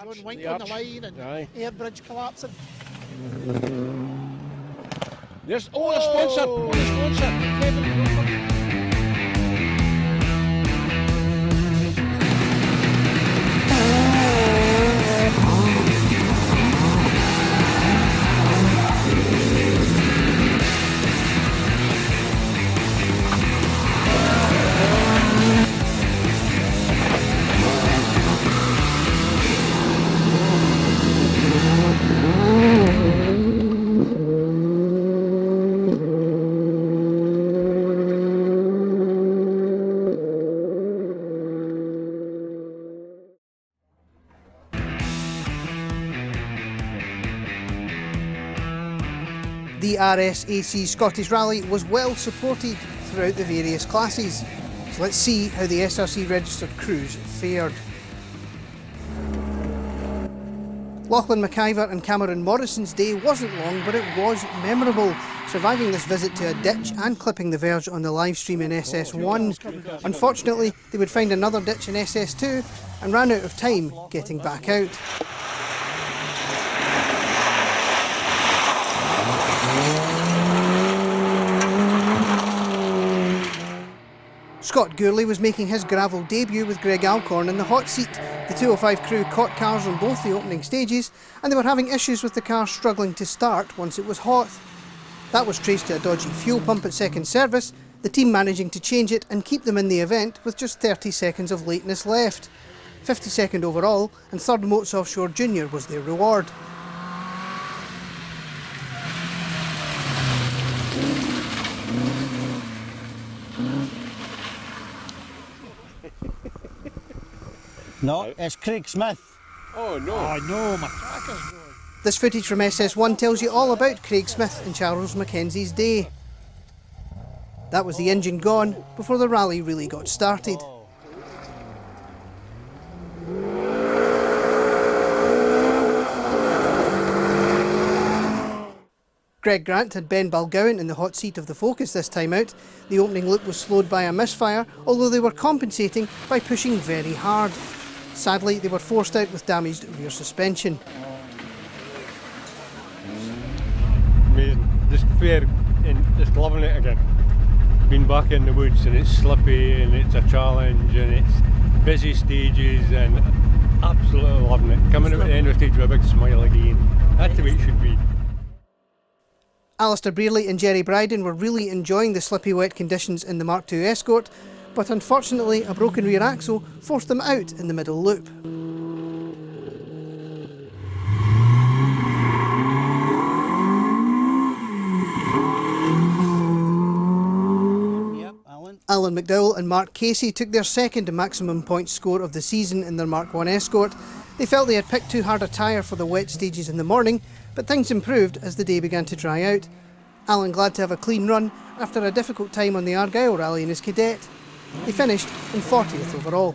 Going wink on the line and air bridge collapsing. There's a sponsor! Kevin. The RSAC Scottish Rally was well supported throughout the various classes. So let's see how the SRC registered crews fared. Lachlan McIver and Cameron Morrison's day wasn't long, but it was memorable, surviving this visit to a ditch and clipping the verge on the live stream in SS1. Unfortunately, they would find another ditch in SS2 and ran out of time getting back out. Scott Gourley was making his gravel debut with Greg Alcorn in the hot seat. The 205 crew caught cars on both the opening stages, and they were having issues with the car struggling to start once it was hot. That was traced to a dodgy fuel pump at second service, the team managing to change it and keep them in the event with just 30 seconds of lateness left. 52nd overall, and third Moats Offshore Junior was their reward. No, it's Craig Smith. Oh no. Oh no, my tracker's going. This footage from SS1 tells you all about Craig Smith and Charles Mackenzie's day. That was the engine gone before the rally really got started. Greg Grant had Ben Balgowan in the hot seat of the Focus this time out. The opening loop was slowed by a misfire, although they were compensating by pushing very hard. Sadly, they were forced out with damaged rear suspension. Amazing. Just fair and just loving it again. Been back in the woods and it's slippy and it's a challenge and it's busy stages and absolutely loving it. Coming out at the end of the stage with a big smile again. That's the way it should be. Alistair Brearley and Jerry Bryden were really enjoying the slippy wet conditions in the Mark II Escort, but unfortunately a broken rear axle forced them out in the middle loop. Alan McDowell and Mark Casey took their second maximum point score of the season in their Mark I Escort. They felt they had picked too hard a tyre for the wet stages in the morning, but things improved as the day began to dry out. Alan glad to have a clean run after a difficult time on the Argyll Rally in his cadet. They finished in 40th overall.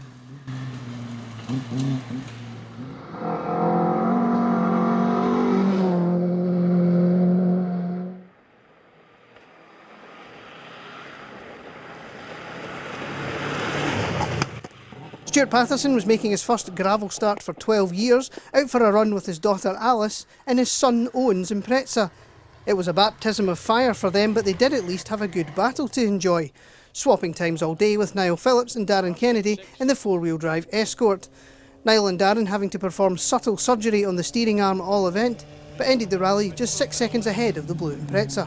Stuart Patterson was making his first gravel start for 12 years, out for a run with his daughter Alice and his son Owen's Impreza. It was a baptism of fire for them, but they did at least have a good battle to enjoy. Swapping times all day with Niall Phillips and Darren Kennedy in the four-wheel drive Escort. Niall and Darren having to perform subtle surgery on the steering arm all event, but ended the rally just 6 seconds ahead of the blue Impreza.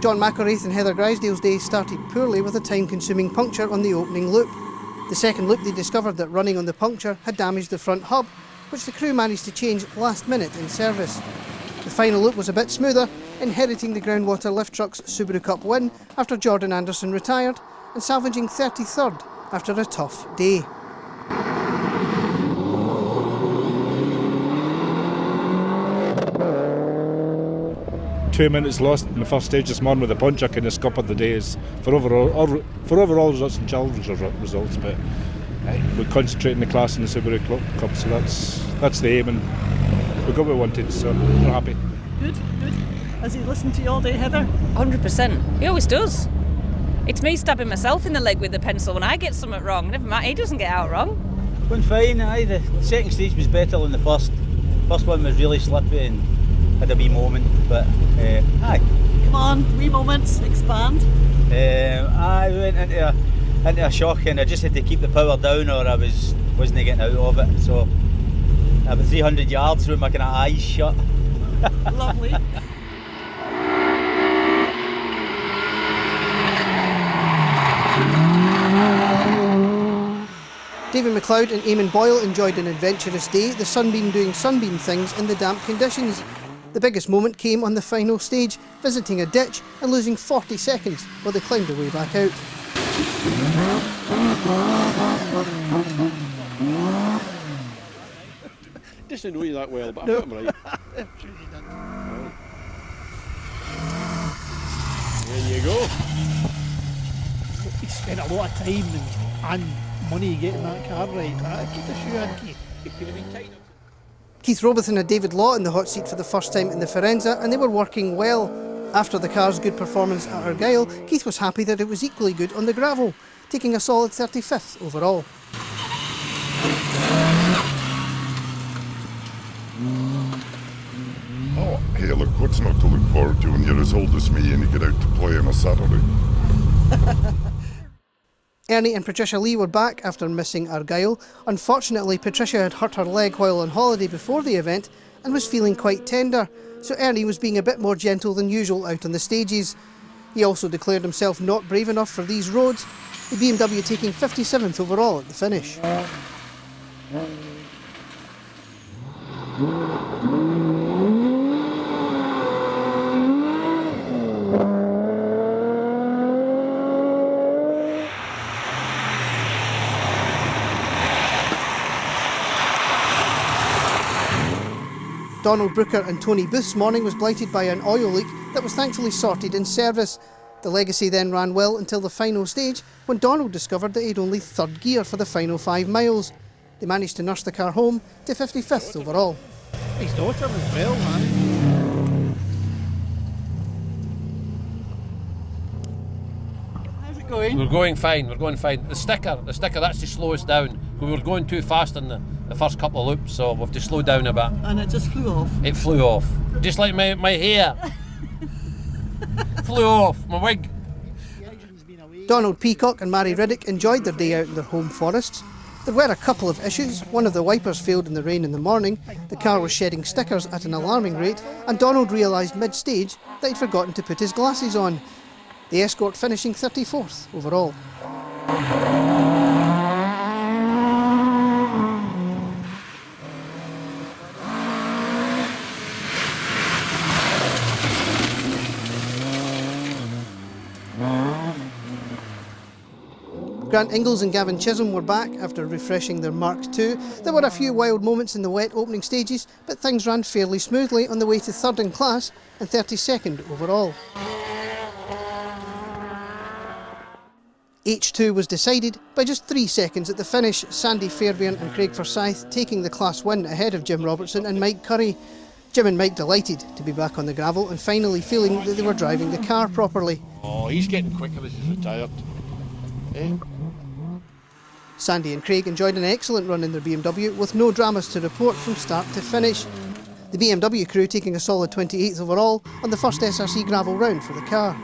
John McElraith and Heather Grisdale's day started poorly with a time-consuming puncture on the opening loop. The second loop they discovered that running on the puncture had damaged the front hub, which the crew managed to change last minute in service. The final loop was a bit smoother, inheriting the groundwater lift truck's Subaru Cup win after Jordan Anderson retired, and salvaging 33rd after a tough day. 2 minutes lost in the first stage this morning with the punch. I kind of scuppered the days for overall results and challenge results, but We're concentrating the class in the Subaru Cup, so that's the aim, and we got what we wanted, so we're happy. Good. Has he listened to you all day, Heather? 100%. He always does. It's me stabbing myself in the leg with the pencil when I get something wrong. Never mind, he doesn't get out wrong. Went fine, aye. The second stage was better than the first. First one was really slippy and had a wee moment, but aye. Come on, wee moments, expand. I went into a shock and I just had to keep the power down or I wasn't getting out of it. So about 300 yards with my kind of eyes shut. Lovely. David McLeod and Eamon Boyle enjoyed an adventurous day, the Sunbeam doing Sunbeam things in the damp conditions. The biggest moment came on the final stage, visiting a ditch and losing 40 seconds while they climbed their way back out. Didn't know you that well, but I got him right. There you go. He spent a lot of time and money getting that car right. Keep the shoe on, Keith. Keith Robertson had David Law in the hot seat for the first time in the Firenze, and they were working well. After the car's good performance at Argyll, Keith was happy that it was equally good on the gravel, taking a solid 35th overall. Oh, hey, look, what's not to look forward to when you're as old as me and you get out to play on a Saturday? Ernie and Patricia Lee were back after missing Argyll. Unfortunately, Patricia had hurt her leg while on holiday before the event and was feeling quite tender, so Ernie was being a bit more gentle than usual out on the stages. He also declared himself not brave enough for these roads, the BMW taking 57th overall at the finish. Donald Brooker and Tony Booth's morning was blighted by an oil leak that was thankfully sorted in service. The Legacy then ran well until the final stage, when Donald discovered that he had only third gear for the final 5 miles. They managed to nurse the car home to 55th overall. His daughter as well, man. How's it going? We're going fine, The sticker, that's to slow us down. We were going too fast in the first couple of loops, so we've to slow down a bit. And it just flew off. It flew off. Just like my hair. Flew off, my wig. Donald Peacock and Mary Riddick enjoyed their day out in their home forests. There were a couple of issues. One of the wipers failed in the rain in the morning, the car was shedding stickers at an alarming rate, and Donald realised mid-stage that he'd forgotten to put his glasses on. The Escort finishing 34th overall. Grant Ingalls and Gavin Chisholm were back after refreshing their Mark II. There were a few wild moments in the wet opening stages, but things ran fairly smoothly on the way to 3rd in class and 32nd overall. H2 was decided by just 3 seconds at the finish, Sandy Fairbairn and Craig Forsyth taking the class win ahead of Jim Robertson and Mike Curry. Jim and Mike delighted to be back on the gravel and finally feeling that they were driving the car properly. Oh, he's getting quicker as he's retired. Eh? Sandy and Craig enjoyed an excellent run in their BMW with no dramas to report from start to finish. The BMW crew taking a solid 28th overall on the first SRC gravel round for the car.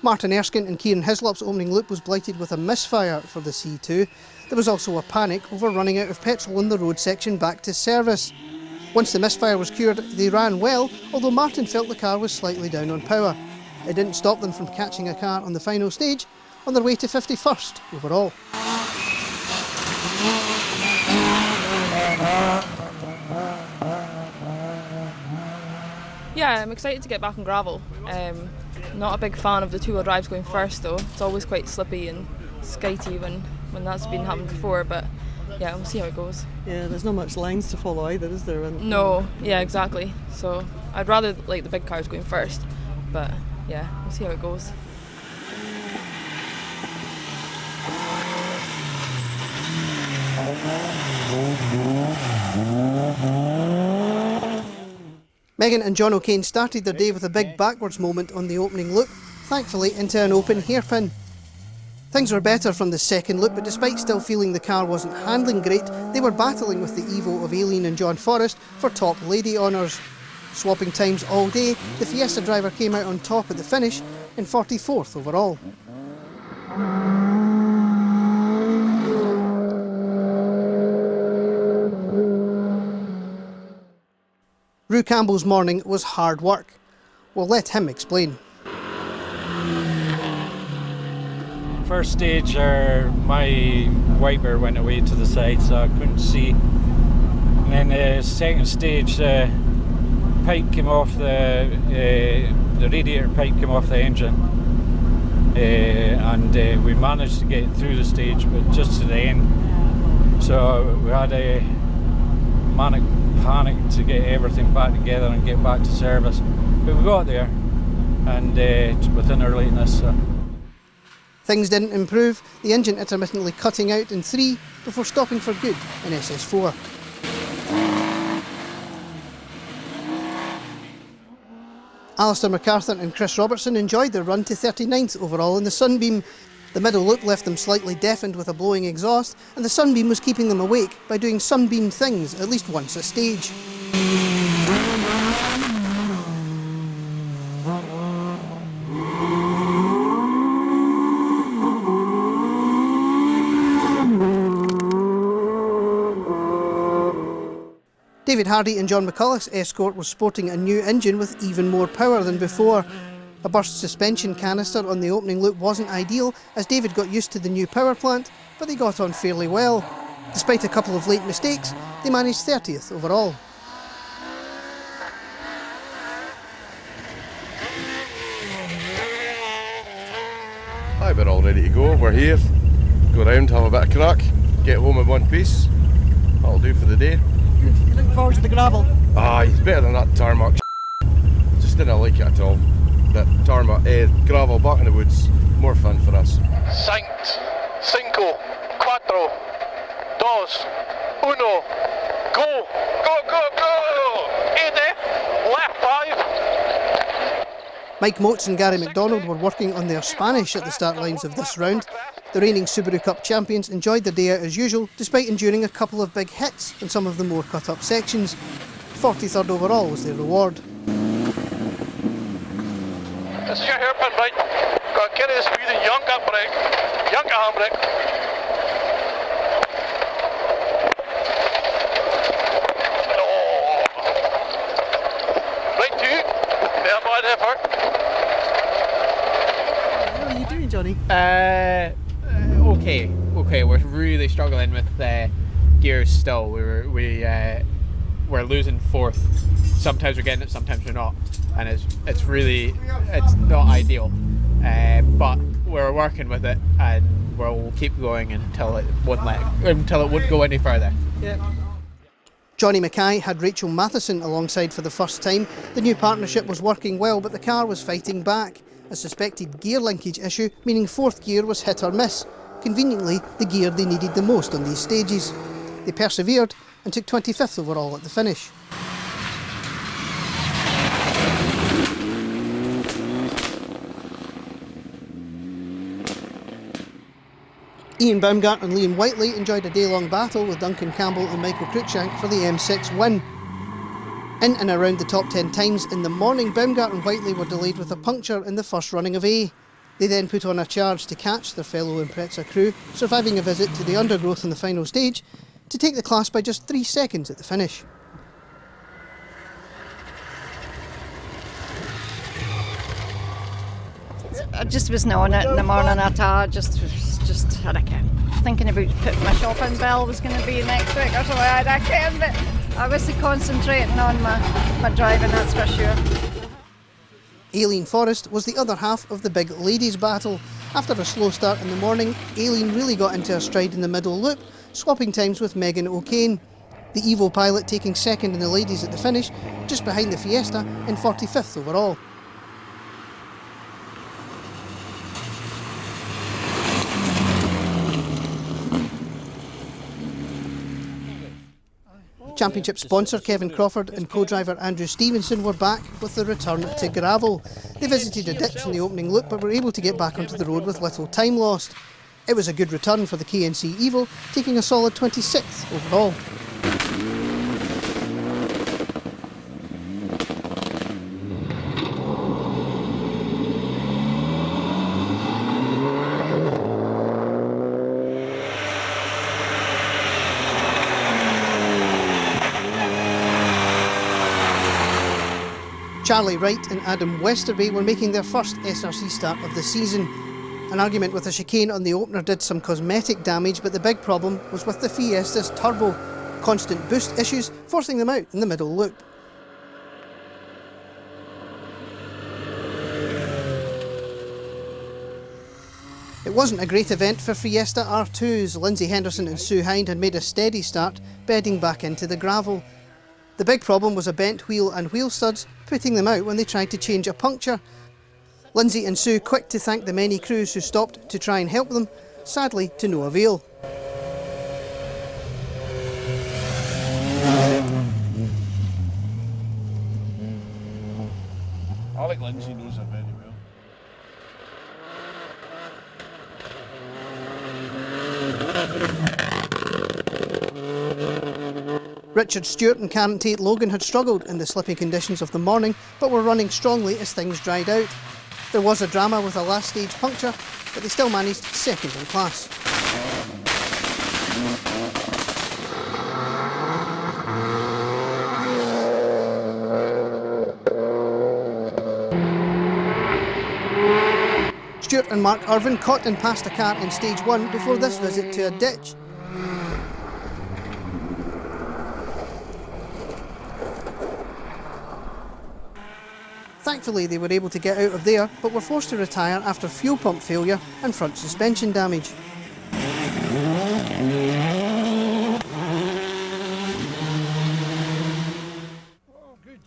Martin Erskine and Kieran Hislop's opening loop was blighted with a misfire for the C2. There was also a panic over running out of petrol on the road section back to service. Once the misfire was cured, they ran well, although Martin felt the car was slightly down on power. It didn't stop them from catching a car on the final stage on their way to 51st overall. Yeah, I'm excited to get back on gravel. Not a big fan of the two-wheel drives going first though. It's always quite slippy and skitey when that's been happened before, but yeah, we'll see how it goes. Yeah, there's not much lines to follow either, is there? No, yeah, exactly. So I'd rather like the big cars going first, but yeah, we'll see how it goes. Megan and John O'Kane started their day with a big backwards moment on the opening loop, thankfully into an open hairpin. Things were better from the second loop, but despite still feeling the car wasn't handling great, they were battling with the Evo of Aileen and John Forrest for top lady honours. Swapping times all day, the Fiesta driver came out on top at the finish in 44th overall. Rue Campbell's morning was hard work. We'll let him explain. First stage, my wiper went away to the side, so I couldn't see. And then the second stage, pipe came off the radiator pipe came off the engine, and we managed to get through the stage, but just to the end. So we had a manic panic to get everything back together and get back to service, but we got there, and within our lateness. Things didn't improve, the engine intermittently cutting out in 3 before stopping for good in SS4. Alistair MacArthur and Chris Robertson enjoyed their run to 39th overall in the Sunbeam. The middle loop left them slightly deafened with a blowing exhaust, and the Sunbeam was keeping them awake by doing Sunbeam things at least once a stage. David Hardy and John McCulloch's Escort was sporting a new engine with even more power than before. A burst suspension canister on the opening loop wasn't ideal as David got used to the new power plant, but they got on fairly well. Despite a couple of late mistakes, they managed 30th overall. Hi, we're all ready to go. We're here. Go round, have a bit of crack, get home in one piece. That'll do for the day. You looking forward to the gravel? It's better than that tarmac. Just didn't like it at all. That tarmac, gravel back in the woods, more fun for us. 5, 5, 4, 3, 2, 1, go! Go, go, go! 80, left 5. Mike Moats and Gary McDonald were working on their Spanish at the start lines of this round. The reigning Subaru Cup champions enjoyed their day out as usual, despite enduring a couple of big hits in some of the more cut-up sections. 43rd overall was their reward. It's your hairpin, right? Got to carry the speed and yank that brake. Yank a handbrake. Right 2. There, by the effort. How are you doing, Johnny? Okay. We're really struggling with gears still. We're losing fourth. Sometimes we're getting it, sometimes we're not, and it's not ideal. But we're working with it, and we'll keep going until it won't go any further. Yeah. Johnny Mackay had Rachel Matheson alongside for the first time. The new partnership was working well, but the car was fighting back. A suspected gear linkage issue, meaning fourth gear was hit or miss. Conveniently, the gear they needed the most on these stages. They persevered and took 25th overall at the finish. Ian Baumgart and Liam Whiteley enjoyed a day-long battle with Duncan Campbell and Michael Cruikshank for the M6 win. In and around the top 10 times in the morning, Baumgart and Whiteley were delayed with a puncture in the first running of A. They then put on a charge to catch their fellow Impreza crew, surviving a visit to the undergrowth in the final stage, to take the class by just 3 seconds at the finish. I just wasn't on it in the morning at all. Just had a can. Thinking about putting my shopping bill was going to be next week or something. I can, but I was concentrating on my driving, that's for sure. Aileen Forest was the other half of the big ladies' battle. After a slow start in the morning, Aileen really got into her stride in the middle loop, swapping times with Megan O'Kane. The Evo pilot taking second in the ladies at the finish, just behind the Fiesta in 45th overall. Championship sponsor Kevin Crawford and co-driver Andrew Stevenson were back with the return to gravel. They visited a ditch in the opening loop but were able to get back onto the road with little time lost. It was a good return for the KNC Evo, taking a solid 26th overall. Charlie Wright and Adam Westerby were making their first SRC start of the season. An argument with a chicane on the opener did some cosmetic damage, but the big problem was with the Fiesta's turbo. Constant boost issues forcing them out in the middle loop. It wasn't a great event for Fiesta R2s. Lindsay Henderson and Sue Hind had made a steady start, bedding back into the gravel. The big problem was a bent wheel and wheel studs, putting them out when they tried to change a puncture. Lindsay and Sue quick to thank the many crews who stopped to try and help them, sadly to no avail. Alec Lindsay knows her very well. Richard Stewart and Karen Tate Logan had struggled in the slippy conditions of the morning, but were running strongly as things dried out. There was a drama with a last stage puncture, but they still managed second in class. Stewart and Mark Irvin caught and passed a car in stage 1 before this visit to a ditch. Thankfully they were able to get out of there, but were forced to retire after fuel pump failure and front suspension damage.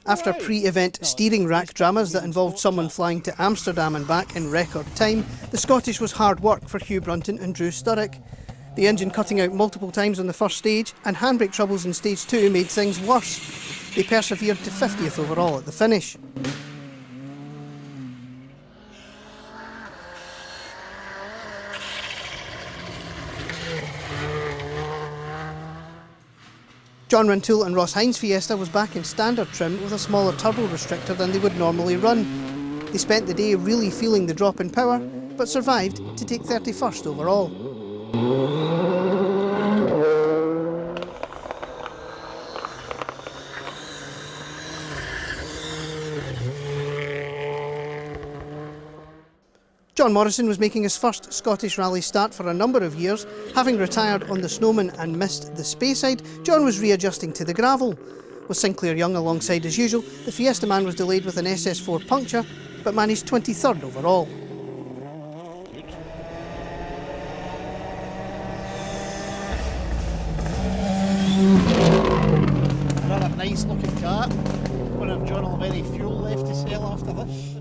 After pre-event steering rack dramas that involved someone flying to Amsterdam and back in record time, the Scottish was hard work for Hugh Brunton and Drew Sturrock. The engine cutting out multiple times on the first stage and handbrake troubles in stage 2 made things worse. They persevered to 50th overall at the finish. John Rantoul and Ross Hines' Fiesta was back in standard trim with a smaller turbo restrictor than they would normally run. They spent the day really feeling the drop in power, but survived to take 31st overall. John Morrison was making his first Scottish Rally start for a number of years. Having retired on the Snowman and missed the Speyside, John was readjusting to the gravel. With Sinclair Young alongside as usual, the Fiesta man was delayed with an SS4 puncture, but managed 23rd overall. Another nice looking car. Wonder if John will have any fuel left to sell after this.